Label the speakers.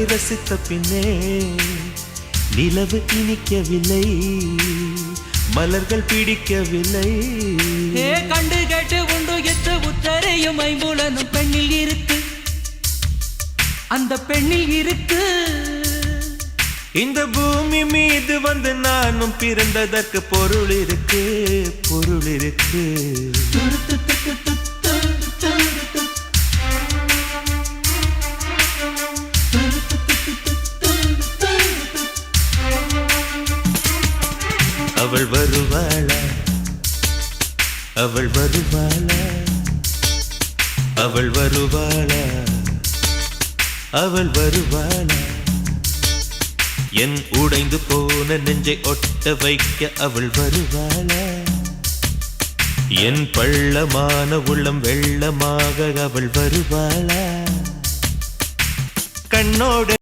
Speaker 1: ரசித்த பின்னே நிலவு இனிக்கவில்லை, மலர்கள் பிடிக்கவில்லை.
Speaker 2: கண்டு கேட்டு உண்டு எத்து உத்தரையும் ஐம்புலனும் பெண்ணில் இருக்கு, அந்த பெண்ணில் இருக்கு.
Speaker 1: இந்த பூமி மீது வந்து நானும் பிறந்ததற்கு பொருள் இருக்கு, பொருள் இருக்கு. அவள் வருவாளா, அவள் வருவாளா, அவள் வருவாளா, அவள் வருவாளா. என் உடைந்து போன நெஞ்சை ஒட்ட வைக்க அவள் வருவாளா. என் பள்ளமான உள்ளம் வெள்ளமாக அவள் வருவாளா. கண்ணோட